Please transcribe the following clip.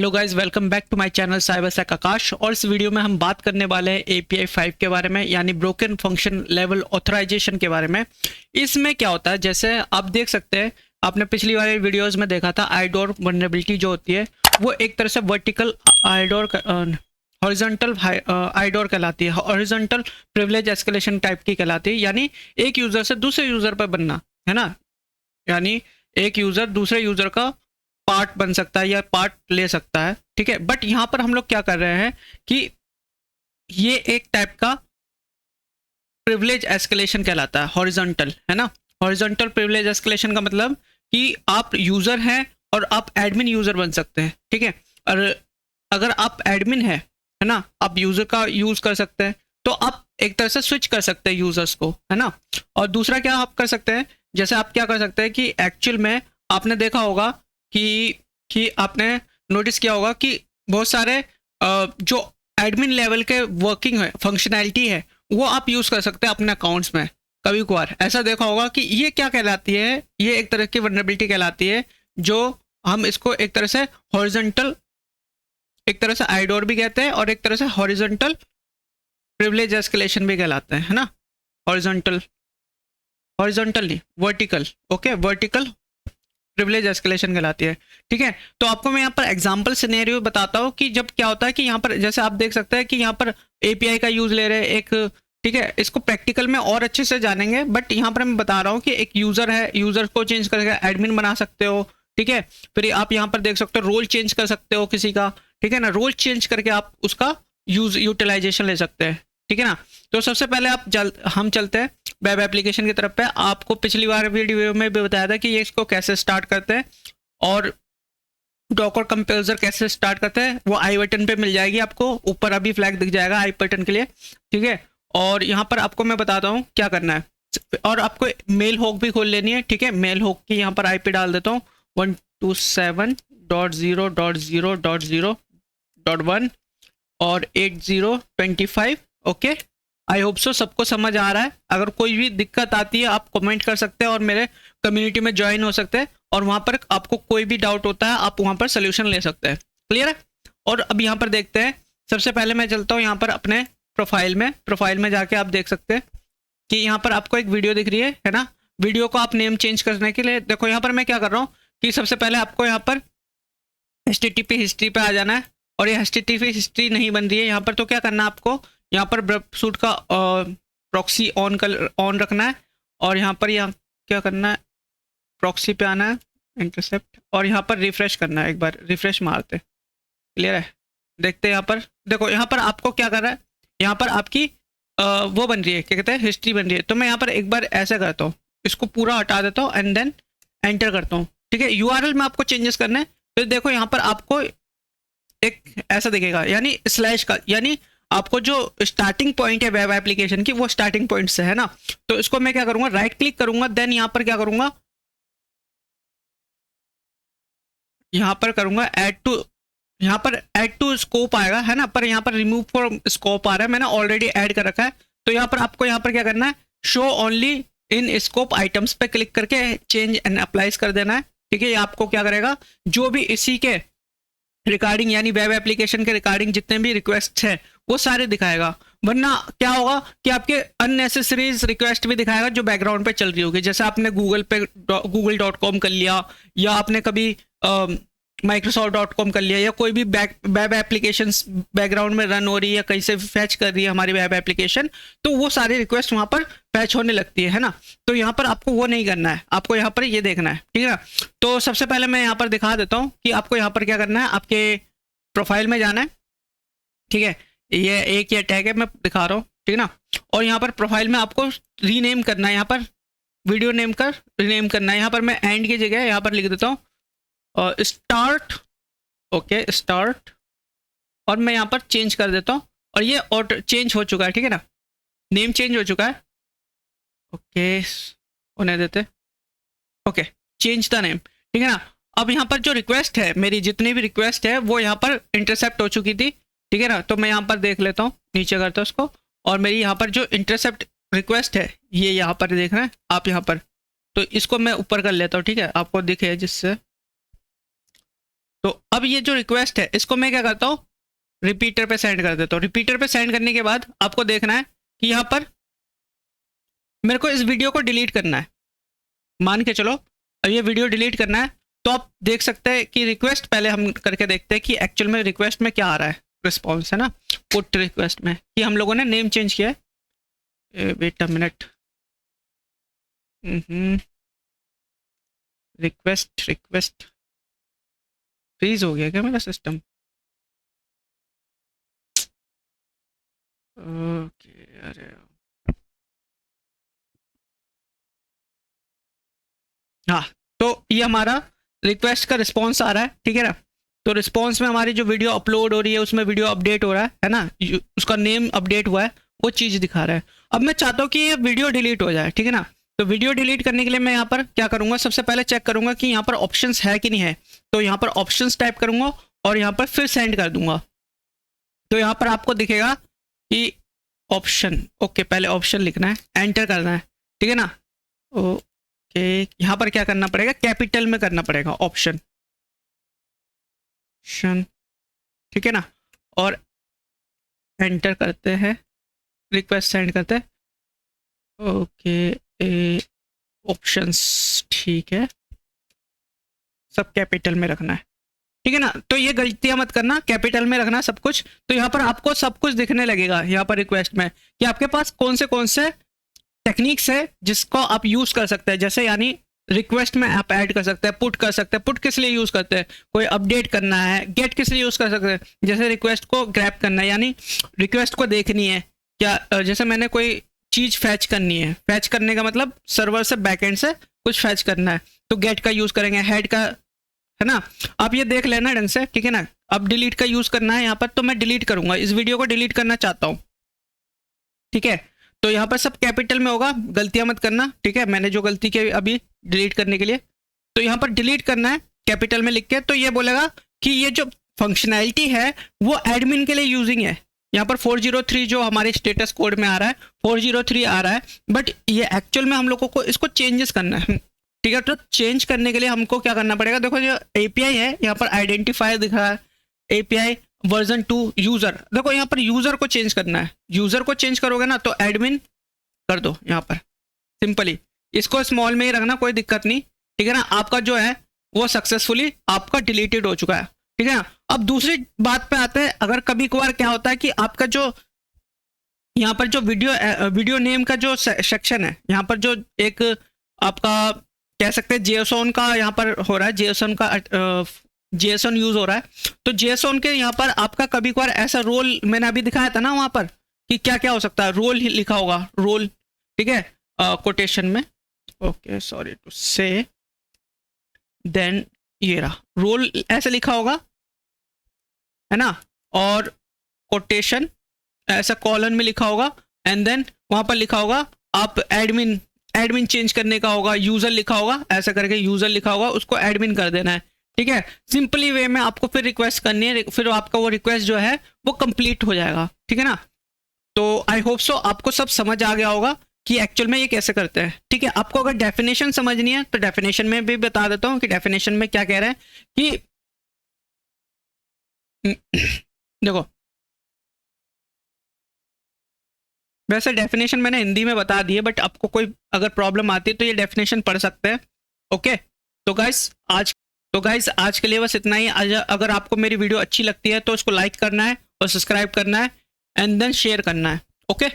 Hello guys, welcome back to my channel cyber sec Aakash. और इस video में हम बात करने वाले हैं API 5 के बारे में, यानी ब्रोकन फंक्शन लेवल ऑथराइजेशन के बारे में। इसमें क्या होता है, जैसे आप देख सकते हैं, आपने पिछली वाले वीडियोस में देखा था आईडोर वल्नरेबिलिटी जो होती है वो एक तरह से वर्टिकल आईडोर हॉरिजॉन्टल आईडोर कहलाती है, हॉरिजॉन्टल प्रिविलेज एस्केलेशन टाइप की कहलाती है। यानी एक यूज़र से दूसरे यूज़र पर बनना है ना, यानी एक यूज़र दूसरे यूज़र का पार्ट बन सकता है या पार्ट ले सकता है, ठीक है। बट यहाँ पर हम लोग क्या कर रहे हैं कि ये एक टाइप का प्रिविलेज एस्केलेशन कहलाता है, हॉरिजॉन्टल, है ना। हॉरिजॉन्टल प्रिविलेज एस्केलेशन का मतलब कि आप यूज़र हैं और आप एडमिन यूज़र बन सकते हैं, ठीक है। और अगर आप एडमिन है ना, आप यूज़र का यूज़ कर सकते हैं, तो आप एक तरह से स्विच कर सकते हैं यूज़र्स को, है ना। और दूसरा क्या आप कर सकते हैं, जैसे आप क्या कर सकते हैं कि एक्चुअल में आपने देखा होगा कि आपने नोटिस किया होगा कि बहुत सारे जो एडमिन लेवल के वर्किंग है, फंक्शनैलिटी है, वो आप यूज़ कर सकते हैं अपने अकाउंट्स में। कभी कभार ऐसा देखा होगा कि ये क्या कहलाती है, ये एक तरह की वल्नरेबिलिटी कहलाती है, जो हम इसको एक तरह से हॉरिजॉन्टल, एक तरह से आईडोर भी कहते हैं और एक तरह से हॉरिजॉन्टल प्रिविलेज एस्केलेशन भी कहलाते हैं, है ना। हॉरिजॉन्टल हॉरिजॉन्टल नहीं, vertical, okay, vertical privilege escalation कहलाती है, ठीक है। तो आपको मैं यहाँ पर एग्जांपल सिनेरियो बताता हूँ कि जब क्या होता है कि यहाँ पर जैसे आप देख सकते हैं कि यहाँ पर API का यूज़ ले रहे हैं एक, ठीक है। इसको प्रैक्टिकल में और अच्छे से जानेंगे, बट यहाँ पर मैं बता रहा हूँ कि एक यूज़र है, यूज़र को चेंज करके एडमिन बना सकते हो, ठीक है। फिर आप यहाँ पर देख सकते हो रोल चेंज कर सकते हो किसी का, ठीक है ना। रोल चेंज करके आप उसका यूटिलाइजेशन ले सकते हैं, ठीक है ना। तो सबसे पहले हम चलते हैं वेब एप्लीकेशन की तरफ पे। आपको पिछली बार वीडियो में भी बताया था कि ये इसको कैसे स्टार्ट करते हैं और डॉकर कंपोजर कैसे स्टार्ट करते हैं, वो आई बटन पे मिल जाएगी आपको, ऊपर अभी फ्लैग दिख जाएगा आई बटन के लिए, ठीक है। और यहाँ पर आपको मैं बताता हूँ क्या करना है, और आपको मेल होक भी खोल लेनी है, ठीक है। मेल होक की यहाँ पर IP डाल देता हूँ 127.0.0.0.1 और 8025, ओके। आई होप सो सबको समझ आ रहा है। अगर कोई भी दिक्कत आती है आप कमेंट कर सकते हैं और मेरे कम्युनिटी में ज्वाइन हो सकते हैं, और वहाँ पर आपको कोई भी डाउट होता है आप वहाँ पर सोल्यूशन ले सकते हैं, क्लियर है। और अब यहाँ पर देखते हैं, सबसे पहले मैं चलता हूँ यहाँ पर अपने प्रोफाइल में जाके आप देख सकते हैं कि यहाँ पर आपको एक वीडियो दिख रही है ना। वीडियो को आप नेम चेंज करने के लिए देखो, यहाँ पर मैं क्या कर रहा हूँ कि सबसे पहले आपको यहाँ पर HTTP हिस्ट्री पे आ जाना है, और ये HTTP हिस्ट्री नहीं बन रही है यहाँ पर, तो क्या करना है आपको यहाँ पर ब्रबसूट का प्रॉक्सी ऑन रखना है, और यहाँ पर क्या करना है, प्रॉक्सी पे आना है, इंटरसेप्ट, और यहाँ पर रिफ्रेश करना है, एक बार रिफ्रेश मारते, क्लियर है। देखते हैं यहाँ पर, देखो यहाँ पर आपको क्या कर रहा है, यहाँ पर आपकी वो बन रही है, क्या कहते हैं, हिस्ट्री बन रही है। तो मैं यहाँ पर एक बार ऐसा करता हूँ, इसको पूरा हटा देता हूँ एंड देन एंटर करता हूँ, ठीक है। URL में आपको चेंजेस करने हैं। फिर देखो यहाँ पर आपको एक ऐसा दिखेगा, यानी स्लैश का, यानी आपको जो स्टार्टिंग पॉइंट है वेब एप्लीकेशन की, वो स्टार्टिंग पॉइंट से है ना। तो इसको मैं क्या करूंगा, राइट क्लिक करूंगा, देन यहाँ पर क्या करूंगा, यहाँ पर करूंगा ऐड टू, यहाँ पर ऐड टू स्कोप आएगा, है ना। पर यहाँ पर रिमूव फ्रॉम स्कोप आ रहा है, मैंने ऑलरेडी ऐड कर रखा है। तो यहाँ पर आपको यहाँ पर क्या करना है, show only in scope items पे क्लिक करके चेंज एंड अप्लाइज कर देना है, ठीक है। ये आपको क्या करेगा, जो भी इसी के रिगार्डिंग, यानी वेब एप्लीकेशन के रिगार्डिंग जितने भी रिक्वेस्ट है वो सारे दिखाएगा। वरना क्या होगा कि आपके अननेसेसरीज रिक्वेस्ट भी दिखाएगा जो बैकग्राउंड पे चल रही होगी। जैसे आपने google.com कर लिया, या आपने कभी microsoft.com कर लिया, या कोई भी वेब एप्लीकेशन बैकग्राउंड में रन हो रही है या कहीं से फैच कर रही है हमारी वेब एप्लीकेशन, तो वो सारी रिक्वेस्ट वहाँ पर फैच होने लगती है ना। तो यहाँ पर आपको वो नहीं करना है, आपको यहाँ पर ये देखना है, ठीक है ना। तो सबसे पहले मैं यहाँ पर दिखा देता हूँ कि आपको यहाँ पर क्या करना है, आपके प्रोफाइल में जाना है, ठीक है। ये एक ये टैग है, मैं दिखा रहा हूँ, ठीक है ना। और यहाँ पर प्रोफाइल में आपको रीनेम करना है, यहाँ पर वीडियो नेम कर रीनेम करना है। यहाँ पर मैं एंड की जगह यहाँ पर लिख देता हूँ स्टार्ट, ओके, स्टार्ट, और मैं यहाँ पर चेंज कर देता हूँ, और ये ऑटो चेंज हो चुका है, ठीक है ना। नेम चेंज हो चुका है, ओके, होने देते, ओके, चेंज द नेम, ठीक है ना। अब यहाँ पर जो रिक्वेस्ट है, मेरी जितनी भी रिक्वेस्ट है वो यहाँ पर इंटरसेप्ट हो चुकी थी, ठीक है ना। तो मैं यहाँ पर देख लेता हूँ, नीचे करता हूँ उसको, और मेरी यहाँ पर जो इंटरसेप्ट रिक्वेस्ट है ये यहाँ पर देख रहे हैं आप यहाँ पर, तो इसको मैं ऊपर कर लेता हूँ, ठीक है, आपको दिखे जिससे तो अब ये जो रिक्वेस्ट है इसको मैं क्या करता हूँ, रिपीटर पे सेंड कर देता हूँ। रिपीटर पे सेंड करने के बाद आपको देखना है कि यहाँ पर मेरे को इस वीडियो को डिलीट करना है। मान के चलो अब ये वीडियो डिलीट करना है, तो आप देख सकते हैं कि रिक्वेस्ट पहले हम करके देखते हैं कि एक्चुअल में रिक्वेस्ट में क्या आ रहा है, रिस्पॉन्स है ना पुट रिक्वेस्ट में, कि हम लोगों ने नेम चेंज किया है। Wait a minute, request freeze हो गया क्या मेरा सिस्टम? ओके, अरे हाँ, तो ये हमारा रिक्वेस्ट का रिस्पॉन्स आ रहा है, ठीक है ना। तो रिस्पॉन्स में हमारी जो वीडियो अपलोड हो रही है उसमें वीडियो अपडेट हो रहा है ना, उसका नेम अपडेट हुआ है, वो चीज़ दिखा रहा है। अब मैं चाहता हूँ कि ये वीडियो डिलीट हो जाए, ठीक है ना। तो वीडियो डिलीट करने के लिए मैं यहाँ पर क्या करूँगा, सबसे पहले चेक करूँगा कि यहाँ पर ऑप्शंस है कि नहीं है। तो यहाँ पर ऑप्शंस टाइप करूँगा और यहाँ पर फिर सेंड कर दूंगा। तो यहाँ पर आपको दिखेगा कि ऑप्शन, ओके, पहले ऑप्शन लिखना है, एंटर करना है, ठीक है ना। ओके, यहाँ पर क्या करना पड़ेगा, कैपिटल में करना पड़ेगा ऑप्शन, ठीक है ना। और एंटर करते हैं, रिक्वेस्ट सेंड करते हैं, ओके, ऑप्शंस, ठीक है, सब कैपिटल में रखना है, ठीक है ना। तो ये गलतियां मत करना, कैपिटल में रखना सब कुछ। तो यहाँ पर आपको सब कुछ दिखने लगेगा यहाँ पर रिक्वेस्ट में कि आपके पास कौन से टेक्निक्स है जिसको आप यूज कर सकते हैं। जैसे यानी रिक्वेस्ट में आप ऐड कर सकते हैं, पुट कर सकते हैं। पुट किस लिए यूज करते हैं, कोई अपडेट करना है। गेट किस लिए यूज कर सकते हैं, जैसे रिक्वेस्ट को ग्रैब करना है, यानी रिक्वेस्ट को देखनी है क्या, जैसे मैंने कोई चीज फैच करनी है, फैच करने का मतलब सर्वर से बैकएंड से कुछ फैच करना है, तो गेट का यूज करेंगे, हेड का, है ना। आप ये देख लेना ढंग से, ठीक है ना। अब डिलीट का यूज करना है यहाँ पर, तो मैं डिलीट करूंगा, इस वीडियो को डिलीट करना चाहता हूँ, ठीक है। तो यहाँ पर सब कैपिटल में होगा, गलतियां मत करना, ठीक है। मैंने जो गलती की अभी डिलीट करने के लिए, तो यहाँ पर डिलीट करना है कैपिटल में लिख के। तो ये बोलेगा कि ये जो फंक्शनैलिटी है वो एडमिन के लिए यूजिंग है। यहाँ पर 403 जो हमारे स्टेटस कोड में आ रहा है 403 आ रहा है, बट ये एक्चुअल में हम लोगों को इसको चेंजेस करना है, ठीक है। तो चेंज करने के लिए हमको क्या करना पड़ेगा, देखो जो एपीआई है यहाँ पर आइडेंटिफायर दिख रहा है, एपीआई वर्जन 2 यूजर, देखो यहाँ पर यूजर को चेंज करना है। यूजर को चेंज करोगे ना तो एडमिन कर दो यहाँ पर, सिंपली इसको स्मॉल में ही रखना, कोई दिक्कत नहीं, ठीक है ना। आपका जो है वो सक्सेसफुली आपका डिलीटेड हो चुका है, ठीक है ना। अब दूसरी बात पे आते हैं, अगर कभी कभार क्या होता है कि आपका जो यहाँ पर जो वीडियो नेम का जो सेक्शन है, यहाँ पर जो एक आपका कह सकते हैं जेएसओन का यहाँ पर हो रहा है, जेएसओन का जेएसओन यूज हो रहा है। तो जेएसओन के यहाँ पर आपका कभी कभार ऐसा रोल मैंने अभी दिखाया था ना वहां पर, कि क्या क्या हो सकता है, रोल लिखा होगा, रोल, ठीक है, कोटेशन में, ओके सॉरी टू से, देन ये रहा रोल ऐसे लिखा होगा, है ना। और कोटेशन ऐसा कॉलन में लिखा होगा, एंड देन वहां पर लिखा होगा आप एडमिन चेंज करने का होगा, यूजर लिखा होगा, ऐसा करके यूजर लिखा होगा, उसको एडमिन कर देना है, ठीक है। सिंपली वे में आपको फिर रिक्वेस्ट करनी है, फिर आपका वो रिक्वेस्ट जो है वो कंप्लीट हो जाएगा, ठीक है ना। तो आई होप सो आपको सब समझ आ गया होगा कि एक्चुअल में ये कैसे करते हैं, ठीक है। आपको अगर डेफिनेशन समझनी है तो डेफिनेशन में भी बता देता हूँ कि डेफिनेशन में क्या कह रहे हैं कि देखो, वैसे डेफिनेशन मैंने हिंदी में बता दी है, बट आपको कोई अगर प्रॉब्लम आती है तो ये डेफिनेशन पढ़ सकते हैं, ओके। तो गाइस आज के लिए बस इतना ही। अगर आपको मेरी वीडियो अच्छी लगती है तो उसको लाइक करना है और सब्सक्राइब करना है, एंड देन शेयर करना है, ओके।